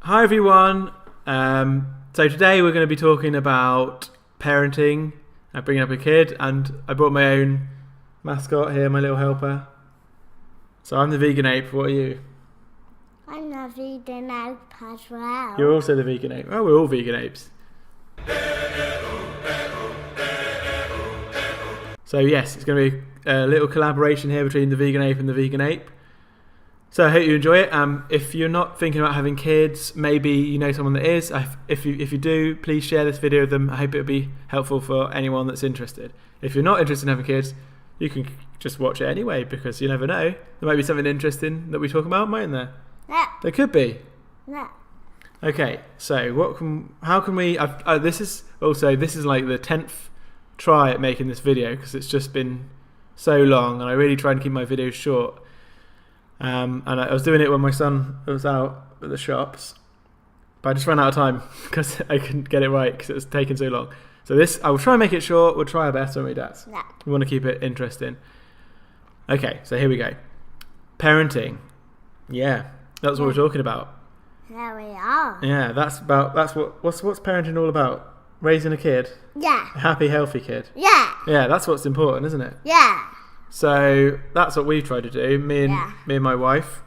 Hi everyone. So today we're going to be talking about parenting and bringing up a kid, and I brought my own mascot here, my little helper. So I'm the vegan ape. What are you? I'm the vegan ape as well. You're also the vegan ape. Oh, we're all vegan apes. So yes, it's going to be a little collaboration here between the vegan ape and the vegan ape. So I hope you enjoy it. If you're not thinking about having kids, maybe you know someone that is. If you do, please share this video with them. I hope it'll be helpful for anyone that's interested. If you're not interested in having kids, you can just watch it anyway, because you never know. There might be something interesting that we talk about, mightn't there? Yeah. There could be. Yeah. Okay, so how can we? This is like the 10th try at making this video, because it's just been so long, and I really try and keep my videos short. And I was doing it when my son was out at the shops, but I just ran out of time because I couldn't get it right because it was taking so long. So I will try and make it short. We'll try our best, won't we, Dad? Yeah. We want to keep it interesting. Okay, so here we go. Parenting. Yeah, that's what we're talking about. There we are. Yeah, what's parenting all about? Raising a kid. Yeah. A happy, healthy kid. Yeah. Yeah, that's what's important, isn't it? Yeah. So that's what we've tried to do. Me and my wife,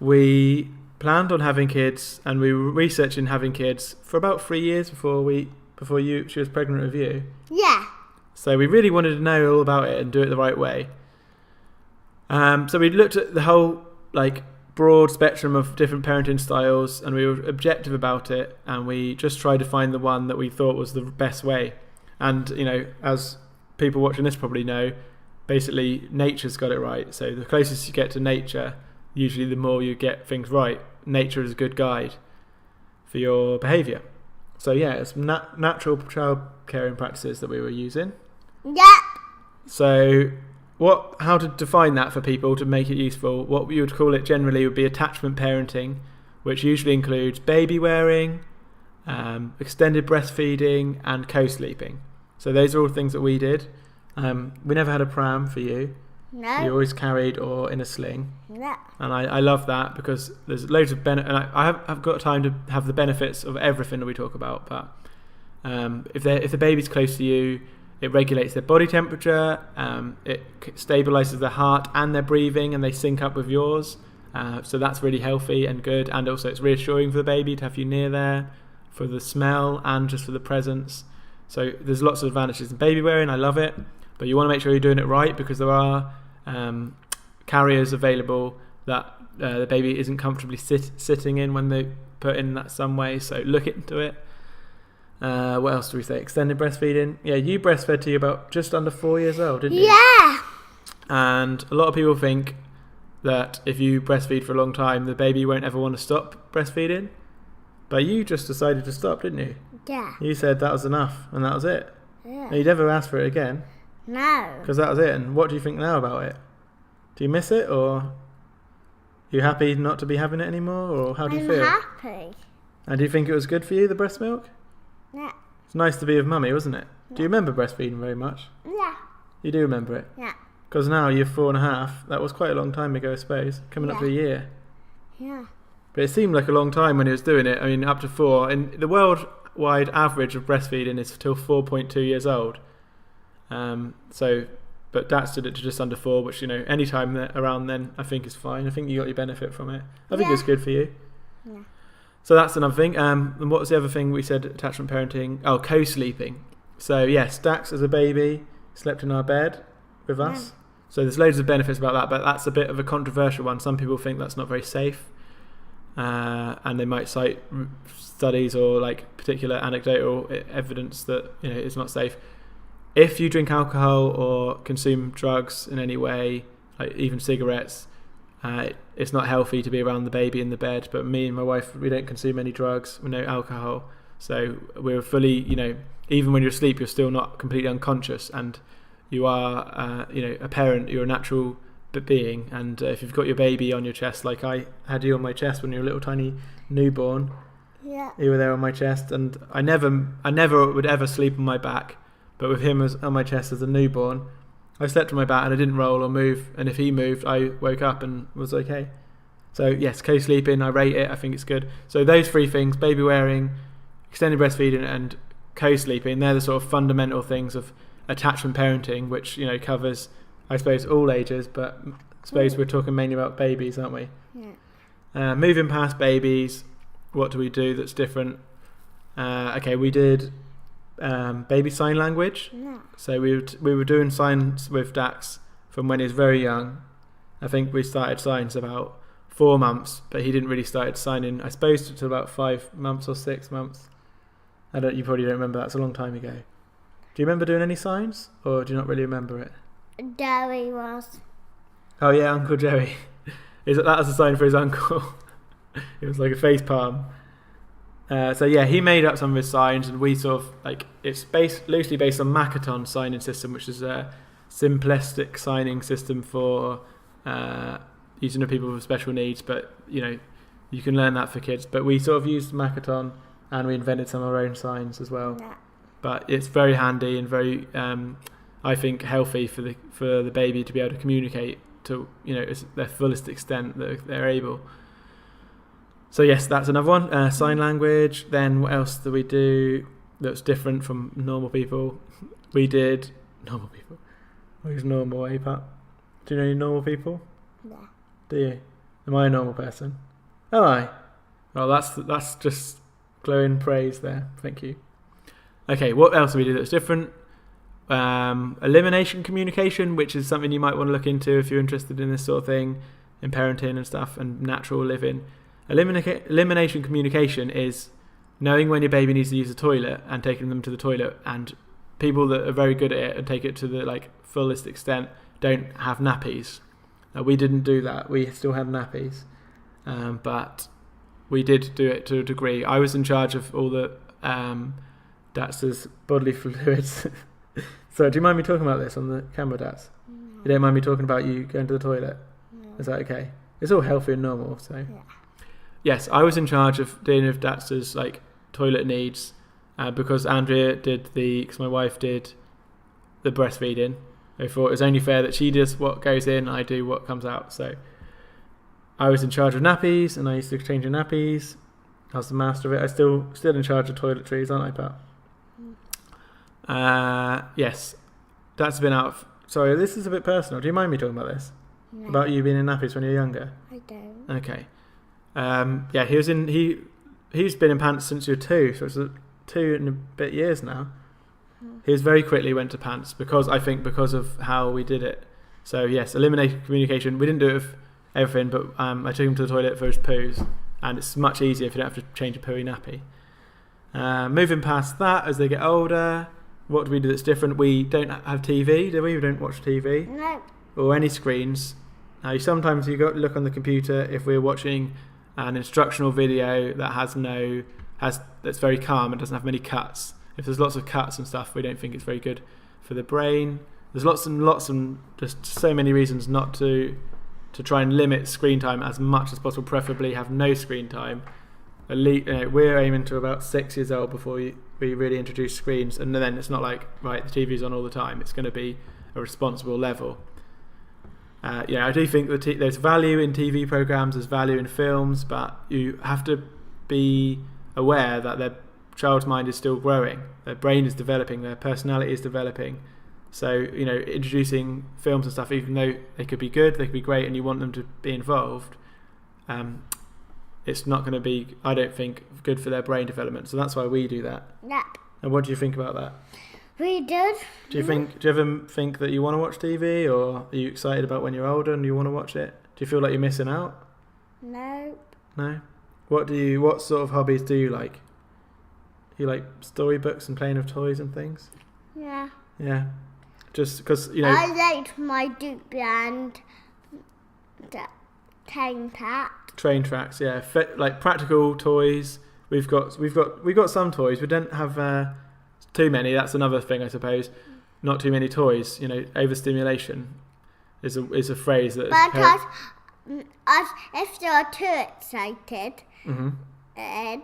we planned on having kids, and we were researching having kids for about 3 years before she was pregnant with you. Yeah. So we really wanted to know all about it and do it the right way. So we looked at the whole broad spectrum of different parenting styles, and we were objective about it, and we just tried to find the one that we thought was the best way. And as people watching this probably know, basically nature's got it right. So the closest you get to nature, usually the more you get things right. Nature is a good guide for your behaviour. So yeah, it's natural child caring practices that we were using. Yeah. So how to define that for people to make it useful? What we would call it generally would be attachment parenting, which usually includes baby wearing, extended breastfeeding, and co-sleeping. So those are all things that we did. We never had a pram for you. No. You always carried or in a sling. Yeah. And I love that, because there's loads of benefits. And I've got time to have the benefits of everything that we talk about. But if the baby's close to you, it regulates their body temperature. It stabilizes their heart and their breathing, and they sync up with yours. So that's really healthy and good. And also it's reassuring for the baby to have you near there, for the smell and just for the presence. So there's lots of advantages in baby wearing. I love it. But you want to make sure you're doing it right, because there are carriers available that the baby isn't comfortably sitting in when they put in that some way. So look into it. What else do we say? Extended breastfeeding. Yeah, you breastfed to you about just under 4 years old, didn't you? Yeah. And a lot of people think that if you breastfeed for a long time, the baby won't ever want to stop breastfeeding. But you just decided to stop, didn't you? Yeah. You said that was enough, and that was it. Yeah. And you never asked for it again. No. Because that was it. And what do you think now about it? Do you miss it, or are you happy not to be having it anymore, or how do you feel? I'm happy. And do you think it was good for you, the breast milk? Yeah. It's nice to be with mummy, wasn't it? Yeah. Do you remember breastfeeding very much? Yeah. You do remember it? Yeah. Because now you're 4.5. That was quite a long time ago, I suppose. Coming up to a year. Yeah. But it seemed like a long time when he was doing it. I mean, up to 4. And the worldwide average of breastfeeding is till 4.2 years old. But Dad's did it to just under 4, which, any time around then I think is fine. I think you got your benefit from it. I think it's good for you. Yeah. So that's another thing. And what was the other thing we said? Attachment parenting. Oh, co-sleeping. So yes, Dax as a baby slept in our bed with us. Yeah. So there's loads of benefits about that, but that's a bit of a controversial one. Some people think that's not very safe, and they might cite studies or particular anecdotal evidence that it's not safe. If you drink alcohol or consume drugs in any way, even cigarettes, it's not healthy to be around the baby in the bed. But me and my wife, we don't consume any drugs, we no alcohol, so we're fully, even when you're asleep, you're still not completely unconscious, and you are, a parent. You're a natural being, and if you've got your baby on your chest, like I had you on my chest when you were a little tiny newborn, you were there on my chest, and I never would ever sleep on my back. But with him on my chest as a newborn, I slept on my back and I didn't roll or move. And if he moved, I woke up and was okay. So yes, co-sleeping, I rate it. I think it's good. So those 3 things: baby wearing, extended breastfeeding, and co-sleeping. They're the sort of fundamental things of attachment parenting, which covers, I suppose, all ages. But I suppose we're talking mainly about babies, aren't we? Yeah. Moving past babies, what do we do that's different? Okay, we did baby sign language. No. So we were doing signs with Dax from when he was very young. I think we started signs about 4 months, but he didn't really start signing, I suppose, until about 5 months or 6 months. You probably don't remember. That's a long time ago. Do you remember doing any signs, or do you not really remember it? Joey was. Oh yeah, Uncle Joey. That was a sign for his uncle. It was like a face palm. So yeah, he made up some of his signs, and we sort of it's loosely based on Makaton signing system, which is a simplistic signing system for using to people with special needs. But you can learn that for kids. But we sort of used Makaton, and we invented some of our own signs as well. No. But it's very handy and very, I think, healthy for the baby to be able to communicate to their fullest extent that they're able. So yes, that's another one. Sign language. Then what else do we do that's different from normal people? We did normal people. Who's normal, Pat? Do you know any normal people? No. Do you? Am I a normal person? Am I? Well, that's just glowing praise there. Thank you. Okay, what else do we do that's different? Elimination communication, which is something you might want to look into if you're interested in this sort of thing, in parenting and stuff, and natural living. Elimination communication is knowing when your baby needs to use the toilet and taking them to the toilet. And people that are very good at it and take it to the fullest extent don't have nappies. We didn't do that. We still had nappies, but we did do it to a degree. I was in charge of all the Dax's bodily fluids. So do you mind me talking about this on the camera, Dax? No. You don't mind me talking about you going to the toilet? No. Is that okay? It's all healthy and normal, so. Yeah. Yes, I was in charge of dealing with Dax's toilet needs because Andrea because my wife did the breastfeeding. I thought it was only fair that she does what goes in, I do what comes out. So I was in charge of nappies, and I used to change the nappies. I was the master of it. I still in charge of toiletries, aren't I, Pat? Yes, that's been out of... Sorry, this is a bit personal. Do you mind me talking about this? No. About you being in nappies when you were younger? I don't. Okay. Yeah, he's been in pants since you were 2, so it's 2 and a bit years now. He very quickly went to pants because of how we did it. So yes, eliminate communication. We didn't do it with everything, but I took him to the toilet for his poos, and it's much easier if you don't have to change a pooey nappy. Moving past that, as they get older, what do we do that's different? We don't have TV, do we? We don't watch TV No. or any screens. Now, sometimes you got to look on the computer if we're watching an instructional video that that's very calm and doesn't have many cuts. If there's lots of cuts and stuff, we don't think it's very good for the brain. There's lots and just so many reasons not to try and limit screen time as much as possible. Preferably have no screen time. We're aiming to about 6 years old before we really introduce screens, and then it's not like, right, the TV's on all the time. It's going to be a responsible level. I do think that there's value in TV programs, there's value in films, but you have to be aware that their child's mind is still growing, their brain is developing, their personality is developing. So, introducing films and stuff, even though they could be good, they could be great, and you want them to be involved, it's not going to be, I don't think, good for their brain development. So that's why we do that. Yeah. And what do you think about that? We did. Do you ever think that you want to watch TV, or are you excited about when you're older and you want to watch it? Do you feel like you're missing out? No. No? What sort of hobbies do you like? You like storybooks and playing with toys and things? Yeah. Yeah. Just because, I liked my Duke Band train track. Train tracks, yeah. Like practical toys. We've got some toys. We don't have too many. That's another thing, I suppose. Not too many toys. Overstimulation is a phrase that. But if you're too excited, Mm-hmm. Ed,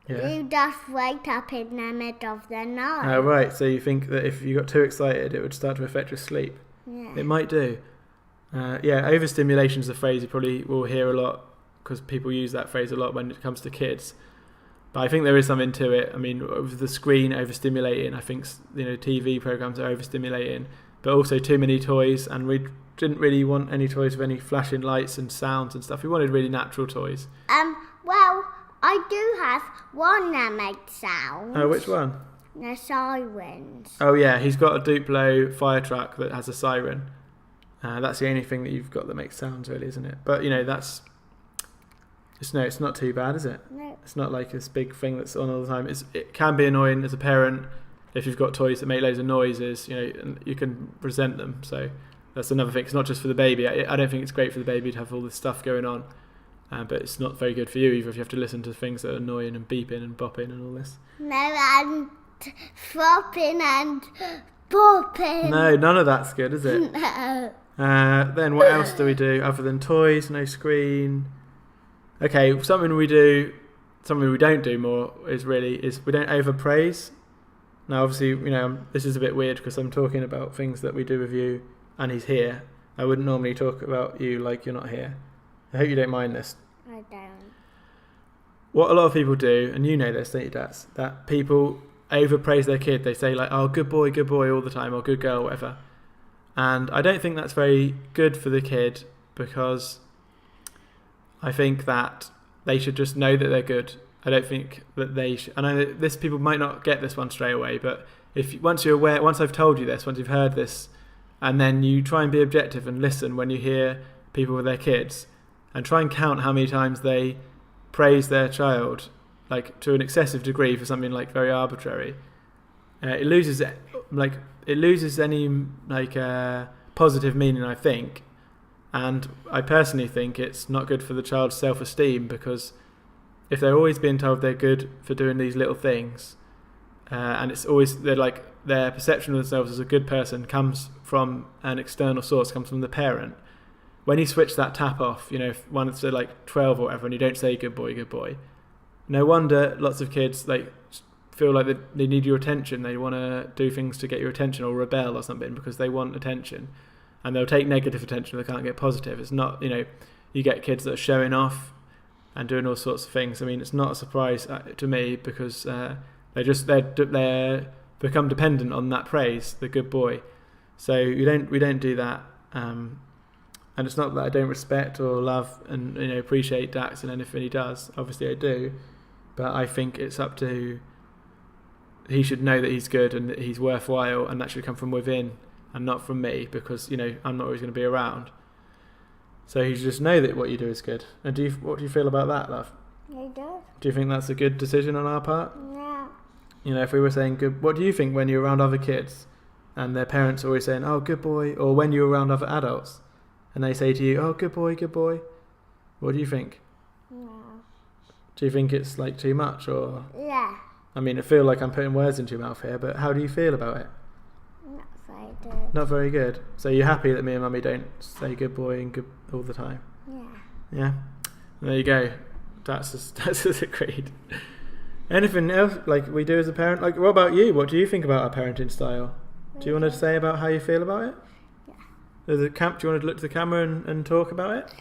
Yeah. you just wake up in the middle of the night. Oh, right. So you think that if you got too excited, it would start to affect your sleep? Yeah. It might do. Overstimulation is a phrase you probably will hear a lot because people use that phrase a lot when it comes to kids. But I think there is something to it. I mean, with the screen overstimulating, I think TV programs are overstimulating, but also too many toys, and we didn't really want any toys with any flashing lights and sounds and stuff. We wanted really natural toys. Well, I do have one that makes sounds. Oh, which one? The sirens. Oh yeah, he's got a Duplo fire truck that has a siren. That's the only thing that you've got that makes sounds, really, isn't it? But that's it's not too bad, is it? No. It's not like this big thing that's on all the time. It can be annoying as a parent if you've got toys that make loads of noises, and you can resent them. So that's another thing. It's not just for the baby. I don't think it's great for the baby to have all this stuff going on, but it's not very good for you either if you have to listen to things that are annoying and beeping and bopping and all this. No, and flopping and bopping. No, none of that's good, is it? No. Then what else do we do other than toys? No screen. Okay, something we don't do more is we don't overpraise. Now, obviously, this is a bit weird because I'm talking about things that we do with you, and he's here. I wouldn't normally talk about you like you're not here. I hope you don't mind this. I don't. What a lot of people do, and you know this, don't you, Dats? That people overpraise their kid. They say like, "Oh, good boy," all the time, or "good girl," whatever. And I don't think that's very good for the kid because I think that they should just know that they're good. I don't think that they should. I know that people might not get this one straight away, but once you're aware, once I've told you this, once you've heard this, and then you try and be objective and listen when you hear people with their kids, and try and count how many times they praise their child, like to an excessive degree for something like very arbitrary, it loses any positive meaning, I think. And I personally think it's not good for the child's self-esteem because if they're always being told they're good for doing these little things, and it's always their perception of themselves as a good person comes from an external source, comes from the parent. When you switch that tap off, if once they're 12 or whatever, and you don't say good boy, no wonder lots of kids feel like they need your attention. They want to do things to get your attention or rebel or something because they want attention. And they'll take negative attention if they can't get positive. It's not, you get kids that are showing off and doing all sorts of things. I mean, it's not a surprise to me because they become dependent on that praise, the good boy. So we don't do that. And it's not that I don't respect or love and appreciate Dax and anything he does. Obviously, I do, but I think it's up to. He should know that he's good and that he's worthwhile, and that should come from within. And not from me because, I'm not always going to be around. So you should just know that what you do is good. And what do you feel about that, love? I do. Do you think that's a good decision on our part? Yeah. If we were saying good, what do you think when you're around other kids and their parents are always saying, "Oh, good boy," or when you're around other adults and they say to you, "Oh, good boy," what do you think? No. Do you think it's too much or? Yeah. I mean, I feel like I'm putting words into your mouth here, but how do you feel about it? Not very good. Not very good. So you're happy that me and Mummy don't say good boy and good all the time? Yeah. Yeah. There you go. That's just agreed. Anything else we do as a parent? What about you? What do you think about our parenting style? Do you want to say about how you feel about it? Yeah. Do you want to look to the camera and talk about it?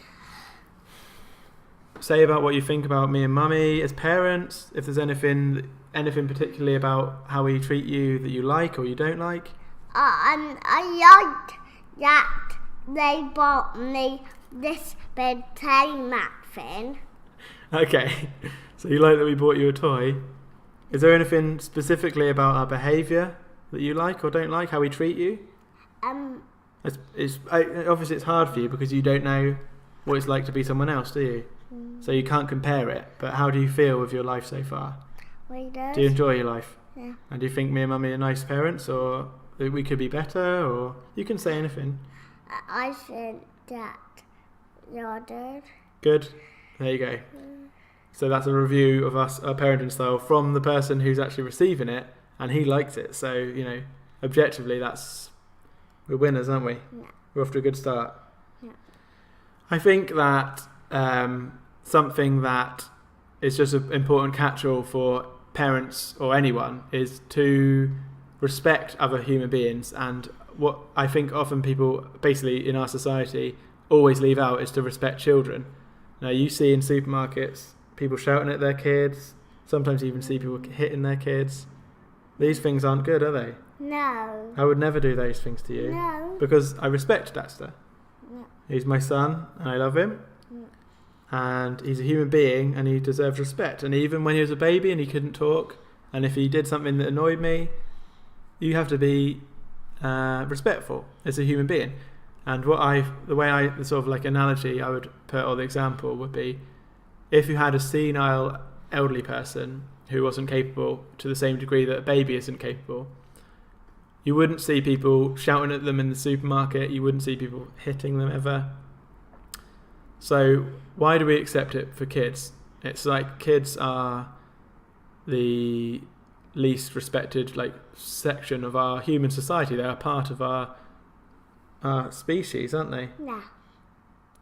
Say about what you think about me and Mummy as parents. If there's anything particularly about how we treat you that you like or you don't like. I liked that they bought me this big playmat thing. Okay, so you like that we bought you a toy. Is there anything specifically about our behaviour that you like or don't like, how we treat you? Obviously it's hard for you because you don't know what it's like to be someone else, do you? So you can't compare it, but how do you feel with your life so far? Do you enjoy your life? Yeah. And do you think me and Mummy are nice parents, or that we could be better, or you can say anything? I think that you're good. Good. There you go. So that's a review of our parenting style from the person who's actually receiving it, and he liked it. So, objectively, we're winners, aren't we? Yeah. We're off to a good start. Yeah. I think that something that is just an important catch-all for parents or anyone is to respect other human beings and what I think often people, basically in our society, always leave out is to respect children. Now you see in supermarkets people shouting at their kids. Sometimes you even see people hitting their kids. These things aren't good, are they? No. I would never do those things to you. No. Because I respect Dexter. No. He's my son and I love him. No. And he's a human being and he deserves respect. And even when he was a baby and he couldn't talk, and if he did something that annoyed me, you have to be respectful as a human being. And the sort of like analogy I would put, or the example would be, if you had a senile elderly person who wasn't capable to the same degree that a baby isn't capable, you wouldn't see people shouting at them in the supermarket, you wouldn't see people hitting them ever. So why do we accept it for kids? It's like kids are the least respected section of our human society. They are part of our species, aren't they? Yeah.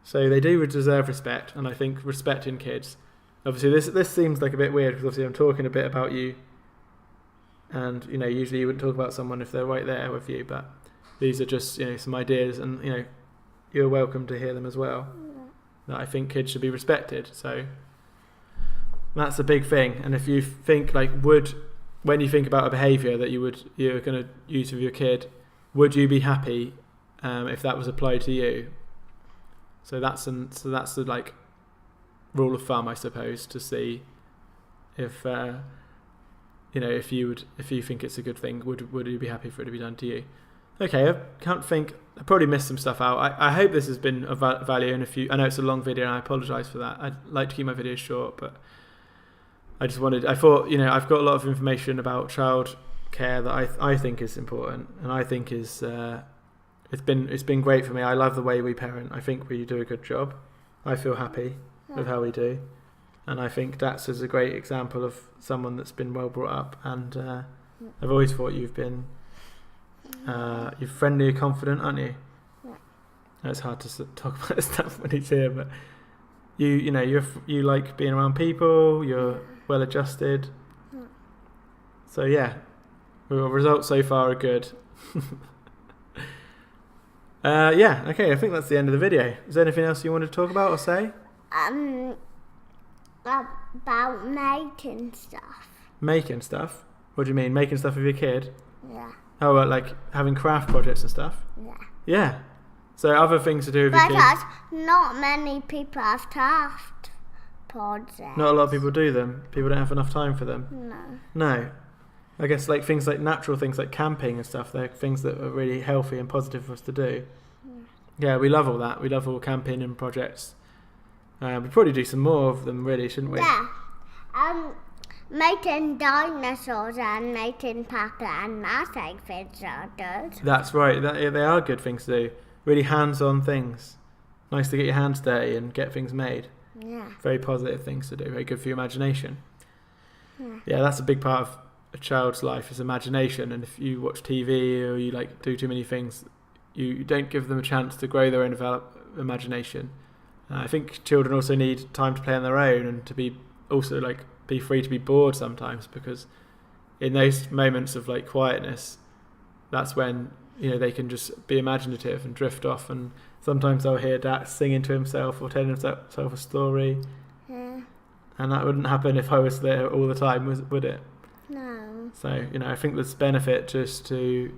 So they do deserve respect, and I think respect in kids. Obviously, this seems like a bit weird because obviously I'm talking a bit about you, and usually you wouldn't talk about someone if they're right there with you, but these are just some ideas, and you're welcome to hear them as well. Yeah. That I think kids should be respected. So that's a big thing. And if you think when you think about a behaviour that you're going to use with your kid, would you be happy if that was applied to you? So that's the rule of thumb, I suppose, to see if if you think it's a good thing, would you be happy for it to be done to you? Okay, I probably missed some stuff out. I hope this has been of value. And I know it's a long video and I apologise for that. I'd like to keep my videos short, but I thought I've got a lot of information about child care that I think is important, and I think is it's been great for me. I love the way we parent. I think we do a good job. I feel happy with how we do, and I think Dax is a great example of someone that's been well brought up. And I've always thought you've been you're friendly and confident, aren't you? Yeah. It's hard to talk about this stuff when he's here, but you like being around people. You're well adjusted. Yeah. So yeah, the results so far are good. Okay, I think that's the end of the video. Is there anything else you want to talk about or say? About making stuff. Making stuff? What do you mean? Making stuff with your kid? Yeah. Oh, like having craft projects and stuff? Yeah. Yeah. So other things to do with your kid? Because not many people have craft projects. Not a lot of people do them. People don't have enough time for them. No. I guess things like natural things like camping and stuff, they're things that are really healthy and positive for us to do. Yeah, we love all that. We love all camping and projects. We'd probably do some more of them, really, shouldn't we? Yeah. Making dinosaurs and making Papa and Matic things are good. That's right. They are good things to do. Really hands-on things. Nice to get your hands dirty and get things made. Yeah. Very positive things to do. Very good for your imagination. Yeah, that's a big part of a child's life is imagination. And if you watch TV or you do too many things, you don't give them a chance to grow their own imagination. I think children also need time to play on their own and to be also be free to be bored sometimes, because in those moments of quietness, that's when they can just be imaginative and drift off. And sometimes I'll hear Dax singing to himself or telling himself a story. Yeah. And that wouldn't happen if I was there all the time, would it? No. So I think there's benefit just to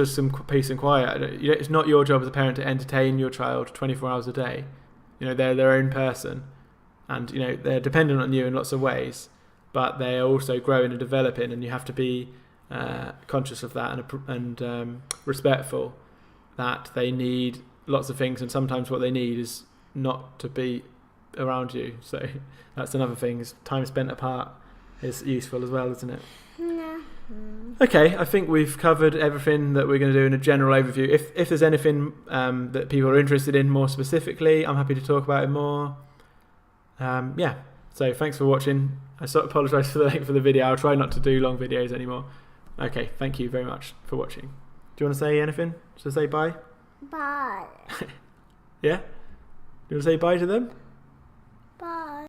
some peace and quiet. It's not your job as a parent to entertain your child 24 hours a day. They're their own person, and they're dependent on you in lots of ways, but they are also growing and developing, and you have to be conscious of that and respectful that they need lots of things, and sometimes what they need is not to be around you. So that's another thing, is time spent apart is useful as well, isn't it? Yeah. Okay, I think we've covered everything that we're going to do in a general overview. If there's anything that people are interested in more specifically, I'm happy to talk about it more. So thanks for watching. I sort of apologise for the length of the video. I'll try not to do long videos anymore. Okay, thank you very much for watching. Do you want to say anything? Should I say bye? Bye. Yeah? Do you want to say bye to them? Bye.